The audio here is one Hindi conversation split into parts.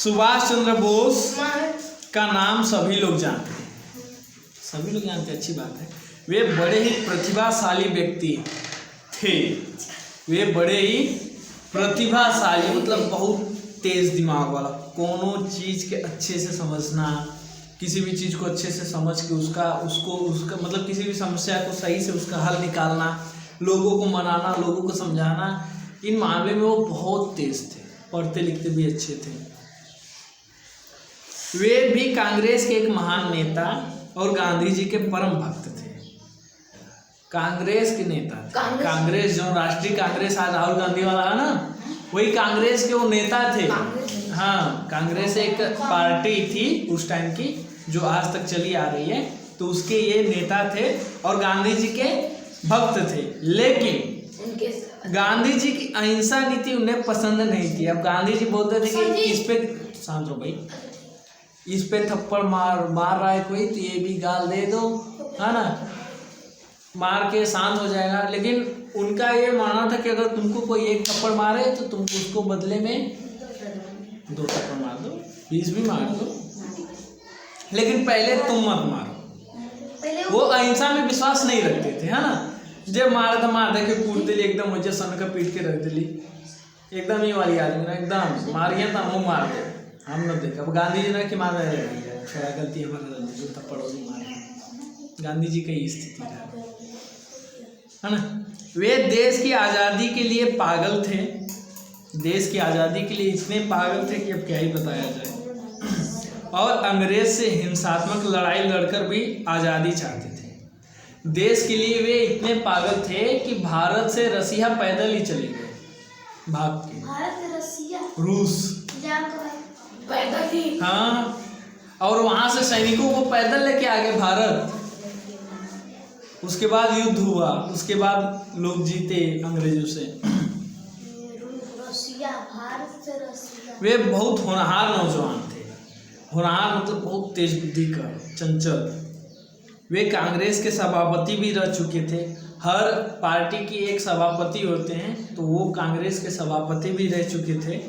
सुभाष चंद्र बोस का नाम सभी लोग जानते हैं, सभी लोग जानते हैं, अच्छी बात है। वे बड़े ही प्रतिभाशाली व्यक्ति थे, वे बड़े ही प्रतिभाशाली मतलब बहुत तेज दिमाग वाला, कोनो चीज़ के अच्छे से समझना, किसी भी चीज़ को अच्छे से समझ के उसका मतलब किसी भी समस्या को सही से उसका हल निकालना, लोगों को मनाना, लोगों को समझाना, इन मामले में वो बहुत तेज थे, पढ़ते लिखते भी अच्छे थे। वे भी कांग्रेस के एक महान नेता और गांधी जी के परम भक्त थे। कांग्रेस के नेता थे, कांग्रेस जो राष्ट्रीय कांग्रेस आज राहुल गांधी वाला है ना, वही कांग्रेस के वो नेता थे। हाँ, कांग्रेस एक पार्टी थी उस टाइम की जो आज तक चली आ रही है, तो उसके ये नेता थे और गांधी जी के भक्त थे। लेकिन गांधी जी की अहिंसा नीति उन्हें पसंद नहीं थी। अब गांधी जी बोलते थे कि इस पे, शांत रहो भाई, इस पे थप्पड़ मार रहा है कोई तो ये भी गाल दे दो, है ना, मार के शांत हो जाएगा। लेकिन उनका ये मानना था कि अगर तुमको कोई एक थप्पड़ मारे तो तुम उसको बदले में 2 थप्पड़ मार दो, 20 भी मार दो, लेकिन पहले तुम मत मारो। वो अहिंसा में विश्वास नहीं रखते थे, है ना। जब मारे तो मार दे के कूट दिली एकदम मुझे सन का पीट के रख दिली, एकदम ही वाली आदमी ना, एकदम मारिए तो हम मार दे, हम न देखा। अब गांधी जी ने कि मार थोड़ा गलती हमारा, जो थप्पड़ होगी मार, गांधी जी की स्थिति है ना। वे देश की आज़ादी के लिए पागल थे, देश की आज़ादी के लिए इतने पागल थे कि अब क्या ही बताया जाए। और अंग्रेज से हिंसात्मक लड़ाई लड़कर भी आज़ादी चाहते थे। देश के लिए वे इतने पागल थे कि भारत से रसिया पैदल ही चले गए, भाग के। भारत से रसिया, रूस पैदल ही। हाँ, और वहाँ से सैनिकों को पैदल लेके आ गए भारत। उसके बाद युद्ध हुआ, उसके बाद लोग जीते अंग्रेजों से। रसिया, भारत से रसिया। वे बहुत होनहार नौजवान थे, होनहार मतलब बहुत तेज बुद्धि का, चंचल। वे कांग्रेस के सभापति भी रह चुके थे। हर पार्टी की एक सभापति होते हैं, तो वो कांग्रेस के सभापति भी रह चुके थे।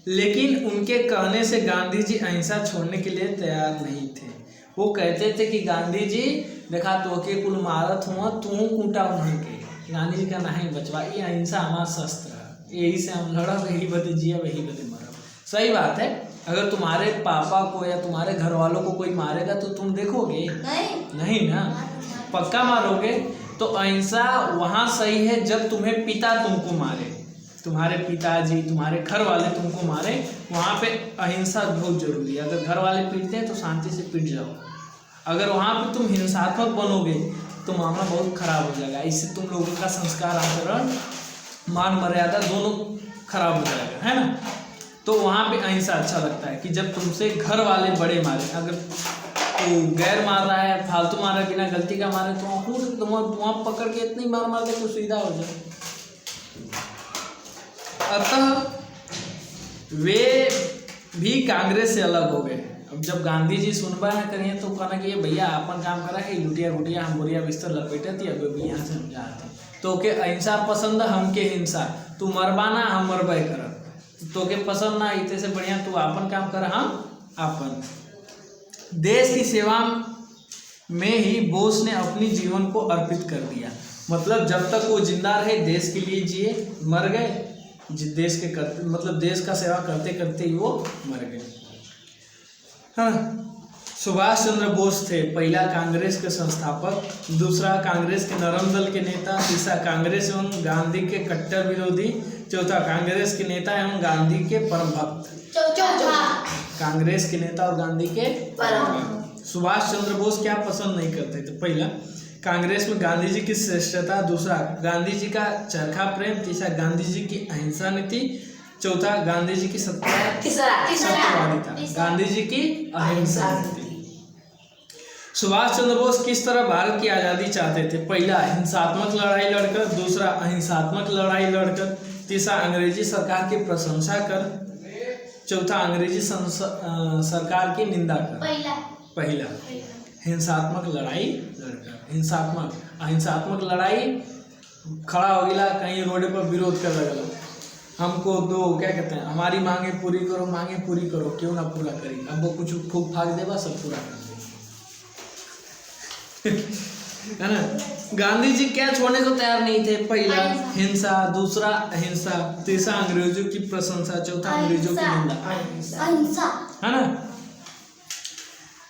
लेकिन उनके कहने से गांधी जी अहिंसा छोड़ने के लिए तैयार नहीं थे। वो कहते थे कि गांधी जी देखा तो के कुल मारत हुआ तू कूटा उन्हें के। गांधी जी का नहीं बचवा, ये अहिंसा हमारा शस्त्र है, यही से हम लड़ा, वही बदे जिया, वही बदे मरा। सही बात है, अगर तुम्हारे पापा को या तुम्हारे घर वालों को कोई मारेगा तो तुम देखोगे नहीं ना, पक्का मारोगे। तो अहिंसा वहाँ सही है जब तुम्हें पिता तुमको मारे, तुम्हारे पिताजी, तुम्हारे घर वाले तुमको मारे, वहाँ पे अहिंसा बहुत जरूरी है। अगर घर वाले पीटते हैं तो शांति से पीट जाओ। अगर वहाँ पे तुम हिंसात्मक बनोगे तो मामला बहुत खराब हो जाएगा। इससे तुम लोगों का संस्कार, आचरण, मान मर्यादा दोनों खराब हो जाएगा, है ना। तो वहाँ पे अहिंसा अच्छा लगता है कि जब तुमसे घर वाले बड़े मारे। अगर तो गैर मार रहा है, फालतू मार रहा है, बिना गलती का मारे, तो वहाँ पकड़ के इतनी मार दे तो सीधा हो जाए। अतः वे भी कांग्रेस से अलग हो गए। अब जब गांधी जी सुनबा न करिए तो कहना कि ये भैया अपन काम करा है, लुटिया गुटिया हम बोरिया बिस्तर लपेटे थी, अब भी यहाँ से हम जाते तो के अहिंसा पसंद, हमके हिंसा, तू मरबाना हम मरबे कर, तो के पसंद ना, इतने से बढ़िया तू अपन काम कर, हम अपन। देश की सेवा में ही बोस ने अपनी जीवन को अर्पित कर दिया। मतलब जब तक वो जिंदा रहे देश के लिए जिए, मर गए देश के करते, मतलब देश का सेवा करते करते ही वो मर गए। हाँ, सुभाष चंद्र बोस थे पहला कांग्रेस के संस्थापक, दूसरा कांग्रेस के नरम दल के नेता, तीसरा कांग्रेस एवं गांधी के कट्टर विरोधी, चौथा कांग्रेस के नेता एवं गांधी के परम भक्त। कांग्रेस के नेता और गांधी के परम भक्त। सुभाष चंद्र बोस क्या पसंद नहीं करते थे? पहला, कांग्रेस में गांधी जी की श्रेष्ठता, दूसरा गांधी जी का चरखा प्रेम, तीसरा गांधी जी की अहिंसा नीति, चौथा गांधी जी की सत्यवादिता, गांधी जी की अहिंसा नीति। सुभाष चंद्र बोस किस तरह भारत की आज़ादी चाहते थे? पहला, हिंसात्मक लड़ाई लड़कर, दूसरा अहिंसात्मक लड़ाई लड़कर, तीसरा अंग्रेजी सरकार की प्रशंसा कर, चौथा अंग्रेजी सरकार की निंदा कर। पहला हिंसात्मक लड़ाई लड़कर, अहिंसात्मक लड़ाई खड़ा हो गया, कहीं रोड पर विरोध कर लगल, हमको दो, क्या कहते हैं, हमारी मांगे पूरी करो, मांगे पूरी करो, क्यों ना पूरा करी। अब वो कुछ फूक फाक देगा, सब पूरा कर देगा। है ना। गांधी जी क्या छोड़ने को तैयार नहीं थे? पहला हिंसा, दूसरा अहिंसा, तीसरा अंग्रेजों की प्रशंसा, चौथा अंग्रेजों की निंदा। अहिंसा। है ना।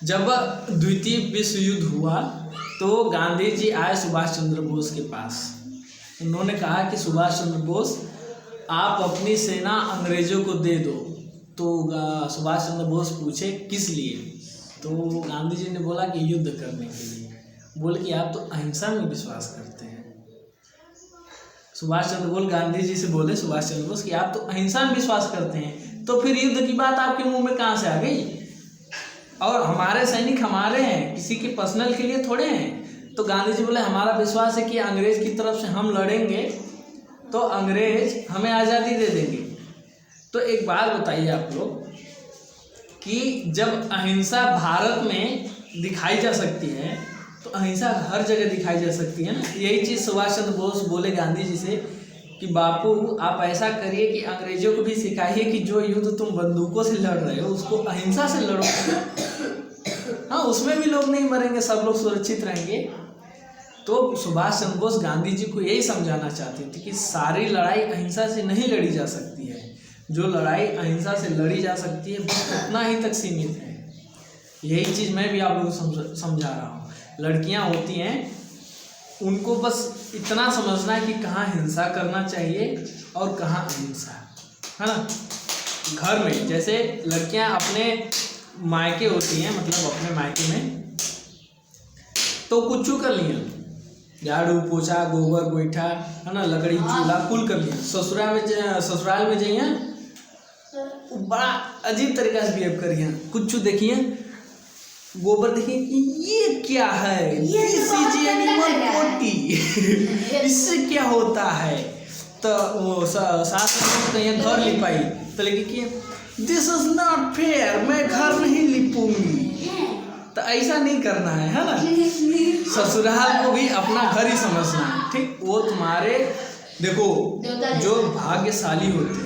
जब द्वितीय विश्व युद्ध हुआ तो गांधी जी आए सुभाष चंद्र बोस के पास। उन्होंने कहा कि सुभाष चंद्र बोस, आप अपनी सेना अंग्रेजों को दे दो। तो सुभाष चंद्र बोस पूछे किस लिए? तो गांधी जी ने बोला कि युद्ध करने के लिए। बोले कि आप तो अहिंसा में विश्वास करते हैं। सुभाष चंद्र बोस गांधी जी से बोले, सुभाष चंद्र बोस कि आप तो अहिंसा में विश्वास करते हैं, तो फिर युद्ध की बात आपके मुंह में कहाँ से आ गई? और हमारे सैनिक हमारे हैं, किसी के पर्सनल के लिए थोड़े हैं। तो गांधी जी बोले हमारा विश्वास है कि अंग्रेज की तरफ से हम लड़ेंगे तो अंग्रेज हमें आज़ादी दे देंगे। तो एक बात बताइए आप लोग कि जब अहिंसा भारत में दिखाई जा सकती है तो अहिंसा हर जगह दिखाई जा सकती है ना। यही चीज़ सुभाष चंद्र बोस बोले गांधी जी से कि बापू आप ऐसा करिए कि अंग्रेजों को भी सिखाइए कि जो युद्ध तुम बंदूकों से लड़ रहे हो उसको अहिंसा से लड़ो। हाँ, उसमें भी लोग नहीं मरेंगे, सब लोग सुरक्षित रहेंगे। तो सुभाष चंद्र बोस गांधी जी को यही समझाना चाहते थे कि सारी लड़ाई अहिंसा से नहीं लड़ी जा सकती है। जो लड़ाई अहिंसा से लड़ी जा सकती है बस उतना ही तक सीमित है। यही चीज़ मैं भी आप लोगों को समझा रहा हूँ। लड़कियाँ होती हैं, उनको बस इतना समझना है कि कहाँ हिंसा करना चाहिए और कहाँ अहिंसा, है ना। घर में जैसे लड़कियाँ अपने मायके होती हैं, मतलब अपने मायके में तो कुछ कर लिया, झाड़ू पोछा गोबर गोईठा, है ना, लकड़ी चूल्हा कुल कर लिया। ससुराल में जाइए बड़ा अजीब तरीका से बिहेव करिए। कुछ देखिए, गोबर देखिए कि ये क्या है, इससे क्या होता है। तो वो सास कहीं घर लिपाई तो लेकिन कि दिस इज नॉट फेयर, मैं घर नहीं लिपूंगी। तो ऐसा नहीं करना है ना। ससुराल को भी अपना घर ही समझना है, ठीक। वो तुम्हारे देखो, जो भाग्यशाली होते हैं,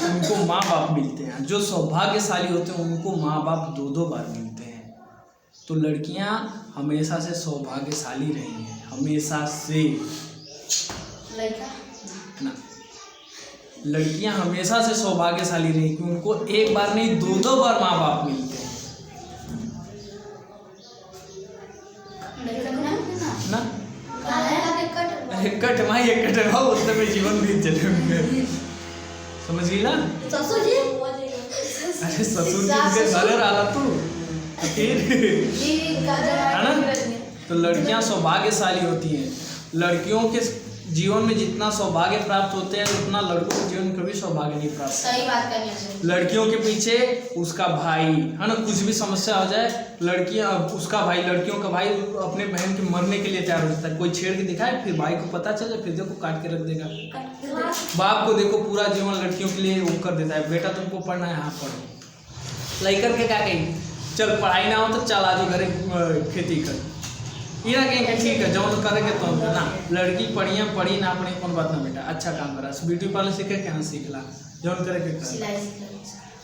उनको माँ बाप मिलते हैं। जो सौभाग्यशाली होते हैं उनको माँ बाप दो बार मिलते हैं। तो लड़कियाँ हमेशा से सौभाग्यशाली रही हैं, हमेशा से ना। लड़कियां हमेशा से सौभाग्यशाली रही कि उनको एक बार नहीं दो बार माँ बाप मिलते हैं ना। एक उससे में जीवन बीत चले, समझ गई ना। अरे ससुर जी के घर आला तू है ना। तो लड़कियां सौभाग्यशाली होती हैं। लड़कियों के जीवन में जितना सौभाग्य प्राप्त होते हैं उतना लड़कों के जीवन में कभी सौभाग्य नहीं प्राप्त। सही बात करनी है। लड़कियों के पीछे उसका भाई, है ना, कुछ भी समस्या हो जाए, उसका भाई, लड़कियों का भाई अपने बहन के मरने के लिए तैयार हो जाता है। कोई छेड़ के दिखाए, फिर भाई को पता चले, फिर देखो काट के रख देगा। बाप को देखो पूरा जीवन लड़कियों के लिए वो कर देता है, बेटा तुमको पढ़ना है, हाँ पढ़ो। लड़कर के क्या कहेंगे, चल पढ़ाई ना हो तो चल आज घर खेती कर, ये ना कहेंगे ठीक है जौन करेंगे तो ना। लड़की पढ़ी ना पढ़ी कौन बात ना बेटा, अच्छा काम करा, ब्यूटी पार्लर सीखे क्या सीखला, जौन करे के कर,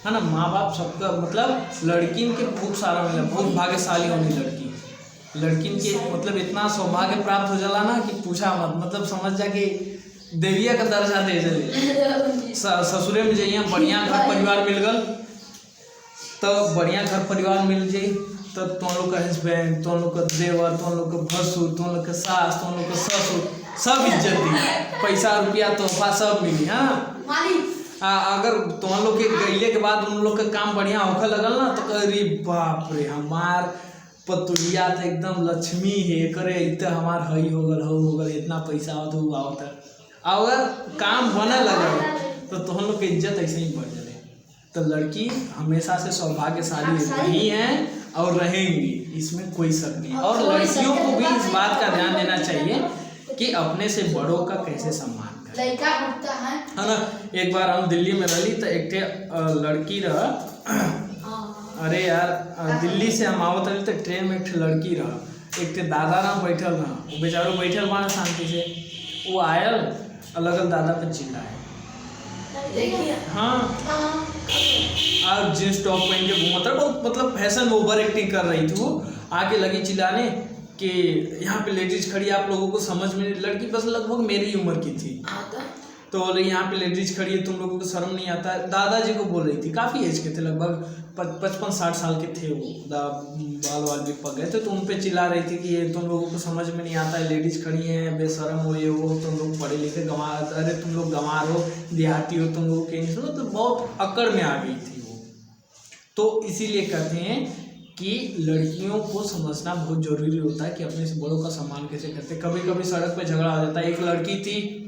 है ना। माँ बाप सबका मतलब लड़किन के खूब सारा मिला, बहुत भाग्यशाली होनी लड़किन के मतलब इतना सौभाग्य प्राप्त हो जाला ना कि पूछा मत। मतलब समझ जा कि देविया का दर्जा दे चले। ससुरे में जाइए, बढ़िया घर परिवार मिल गल, तो बढ़िया घर परिवार मिल जाए तो तुम लोग का हस्बैंड, तुम लोग का देवर, तुम लोग का भसुर, तुम लोग का सास, तुम लोग का ससुर, सब इज्जत दी, पैसा रुपया तोहफा सब मिली, है ना। अगर तुम लोग के गईले के बाद उन लोग का काम बढ़िया होकर लगल ना तो अरे बाप रे हमार पतुलिया तो एकदम लक्ष्मी है, करे इत हमार हई हो गल इतना पैसा आवत हुआ आवत। अगर काम बने लगे तो तुम लोग की इज्जत ऐसे ही बढ़ जाए। तो लड़की हमेशा से सौभाग्यशाली रही हैं और रहेंगी, इसमें कोई शक नहीं। और लड़कियों को भी इस बात का ध्यान देना चाहिए कि अपने से बड़ों का कैसे सम्मान करें, है ना। एक बार हम दिल्ली में रही तो एक लड़की रहा, अरे यार दिल्ली से हम आवत रही तो ट्रेन में एक लड़की रहा, एक दादा राम बैठल रहा, वो बेचारो बैठल बना शांति से। वो आयल अलग अलग दादा पे चिल्लाए। देखिए हाँ, आप जींस टॉप पहन के घूमा था, बहुत मतलब फैशन ओवर एक्टिंग कर रही थी वो। आके लगी चिल्लाने कि यहाँ पे लेडीज खड़ी, आप लोगों को समझ में नहीं। लड़की बस लगभग मेरी उम्र की थी, तो बोले यहाँ पे लेडीज खड़ी है, तुम लोगों को शर्म नहीं आता है। दादाजी को बोल रही थी, काफ़ी एज के थे, लगभग 55-60 साल के थे वो। बाल वाल भी पक गए थे, तो उन पे चिल्ला रही थी कि ये तुम लोगों को समझ में नहीं आता है, लेडीज खड़ी हैं, बेशरम हो, ये वो, तुम लोग पढ़े लिखे गंवार, अरे तुम लोग गंवार हो, देहाती हो, तुम लोगों के नहीं सुनो। तो बहुत अकड़ में आ गई थी वो। तो इसीलिए कहते हैं कि लड़कियों को समझना बहुत जरूरी होता है कि अपने से बड़ों का सम्मान कैसे करते। कभी कभी सड़क पे झगड़ा हो जाता है। एक लड़की थी,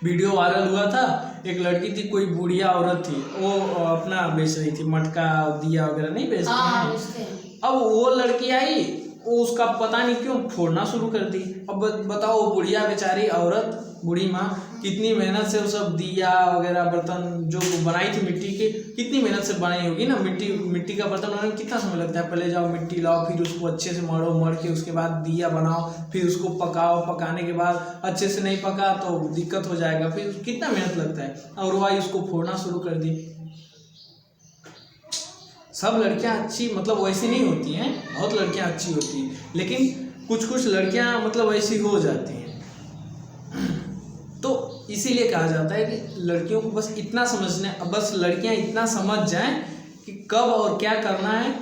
वीडियो वायरल हुआ था, एक लड़की थी, कोई बुढ़िया औरत थी, वो अपना बेच रही थी, मटका दिया वगैरह नहीं बेचते हैं। अब वो लड़की आई, वो उसका पता नहीं क्यों फोड़ना शुरू कर दी। अब बताओ, वो बुढ़िया बेचारी औरत, बूढ़ी माँ, कितनी मेहनत से वो सब दिया वगैरह बर्तन जो बनाई थी मिट्टी के, कितनी मेहनत से बनाई होगी ना। मिट्टी का बर्तन बनाने में कितना समय लगता है। पहले जाओ मिट्टी लाओ, फिर उसको अच्छे से मढ़ के उसके बाद दिया बनाओ, फिर उसको पकाओ, पकाने के बाद अच्छे से नहीं पका तो दिक्कत हो जाएगा, फिर कितना मेहनत लगता है। और वही उसको फोड़ना शुरू कर दी। सब लड़कियां अच्छी मतलब वैसी नहीं होती हैं, बहुत लड़कियां अच्छी होती हैं, लेकिन कुछ कुछ लड़कियां मतलब वैसी हो जाती हैं। तो इसीलिए कहा जाता है कि लड़कियों को बस इतना समझना, बस लड़कियां इतना समझ जाएं कि कब और क्या करना है,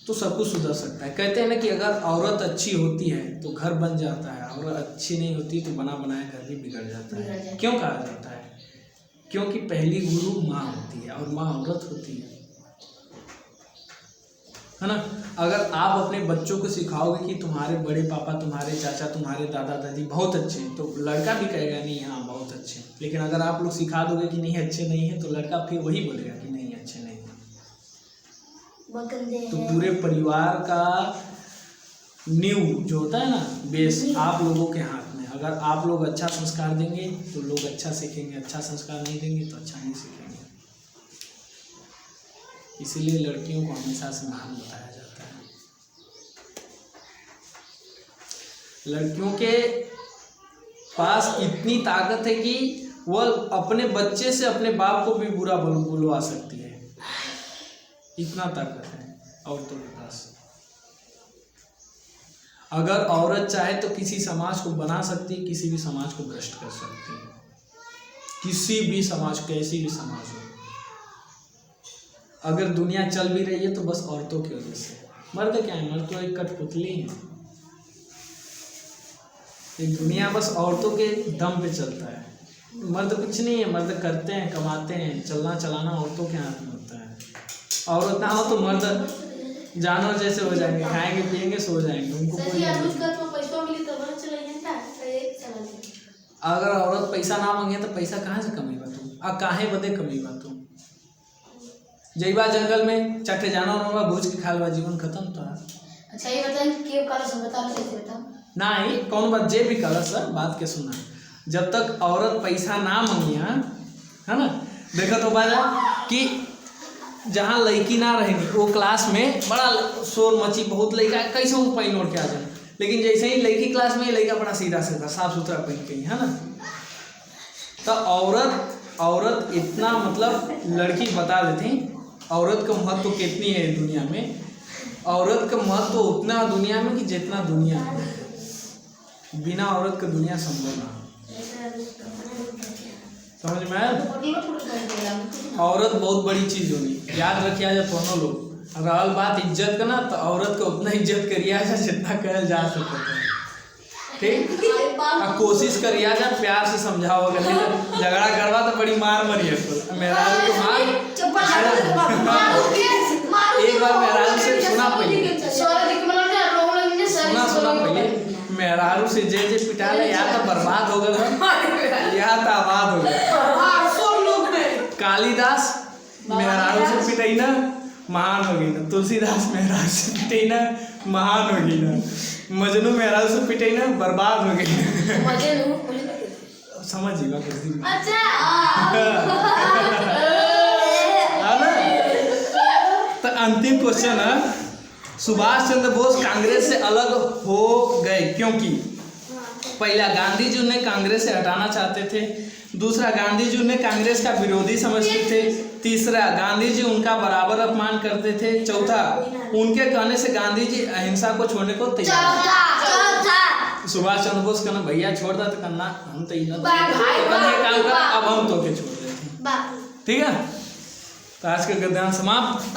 तो सब कुछ सुधर सकता है। कहते हैं ना कि अगर औरत अच्छी होती है तो घर बन जाता है, और अच्छी नहीं होती तो बना बनाया घर भी बिगड़ जाता है। क्यों कहा जाता है? क्योंकि पहली गुरु माँ होती है और माँ औरत होती है ना। अगर आप अपने बच्चों को सिखाओगे कि तुम्हारे बड़े पापा, तुम्हारे चाचा, तुम्हारे दादा दादी बहुत अच्छे हैं, तो लड़का भी कहेगा नहीं हाँ बहुत अच्छे। लेकिन अगर आप लोग सिखा दोगे कि नहीं अच्छे नहीं है, तो लड़का फिर वही बोलेगा कि नहीं अच्छे नहीं है। तो पूरे परिवार का नींव जो होता है ना, बेस आप लोगों के हाथ में। अगर आप लोग अच्छा संस्कार देंगे तो लोग अच्छा सीखेंगे, अच्छा संस्कार नहीं देंगे तो अच्छा नहीं सीखेंगे। इसीलिए लड़कियों को हमेशा से महान बताया जाता है। लड़कियों के पास इतनी ताकत है कि वह अपने बच्चे से अपने बाप को भी बुरा बुलवा सकती है, इतना ताकत है औरतों के पास। अगर औरत चाहे तो किसी समाज को बना सकती है, किसी भी समाज को भ्रष्ट कर सकती है। किसी भी समाज, कैसी भी समाज हो। अगर दुनिया चल भी रही है तो बस औरतों की वजह से। मर्द क्या है? मर्द तो एक कठपुतली है। ये दुनिया बस औरतों के दम पे चलता है। मर्द कुछ नहीं है, मर्द करते हैं, कमाते हैं, चलना चलाना औरतों के हाथ में होता है। औरत ना हो तो मर्द जानवर जैसे हो जाएंगे, खाएंगे पिएंगे सो जाएंगे, उनको कोई अगर औरत पैसा ना मांगे तो पैसा कहाँ से कमेगा तुम? काहे बदे कमेगा तुम? जैबा जंगल में चटे जानवर भूज के खालवा, जीवन खत्म तो। अच्छा ये बताएं कि बता नहीं कौन बात जे भी कलर सर बात के सुना। जब तक औरत पैसा ना मांगिया है ना, देखा तो बाजा कि जहाँ लड़की ना रहेगी वो क्लास में बड़ा शोर मची, बहुत लड़का कैसे वो पहन ओढ़ के आ जाए। लेकिन जैसे ही लड़की क्लास में, लड़का बड़ा सीधा सीधा साफ सुथरा पहन के है ना। तो औरत इतना मतलब लड़की बता देती औरत का महत्व कितनी है दुनिया में। औरत का महत्व उतना दुनिया में कि जितना दुनिया है, बिना औरत का दुनिया संभव ना। समझ में आया? औरत बहुत बड़ी चीज होगी, याद रखिया जाए दोनों लोग। रहल बात इज्जत का ना, तो औरत को उतना इज्जत करिया जाए जितना कहल जा सकता है। ठीक, कोशिश करिया जाए, प्यार से समझाओ। अगर झगड़ा करवा तो बड़ी मार मरिए मेहरारू को मार। एक बार मेहरारू से सुना पहले, सुना पहले मेहरारू से जे पिटा ले, या तो बर्बाद हो गए या तो आबाद हो गए। कालिदास मेहरारू से पिटाई ना महान हो गई ना, तुलसीदास मेहरारू से पिटाई ना महान हो गई ना, मजनू मेहरारू से पिटाई ना बर्बाद हो गई। समझिएगा कुछ दिन। तो अंतिम क्वेश्चन है, सुभाष चंद्र बोस कांग्रेस से अलग हो गए क्योंकि? पहला, गांधी जी उन्हें कांग्रेस से हटाना चाहते थे। दूसरा, गांधी जी उन्हें कांग्रेस का विरोधी समझते थे। तीसरा, गांधी जी उनका बराबर अपमान करते थे। चौथा, उनके कहने से गांधी जी अहिंसा को छोड़ने को तैयार थे। सुभाष चंद्र बोस कहना भैया छोड़ दा तो करना हम तैयार, काम कर, अब हम तो के छोड़ देते हैं। ठीक है, तो आज का गद्दान समाप्त।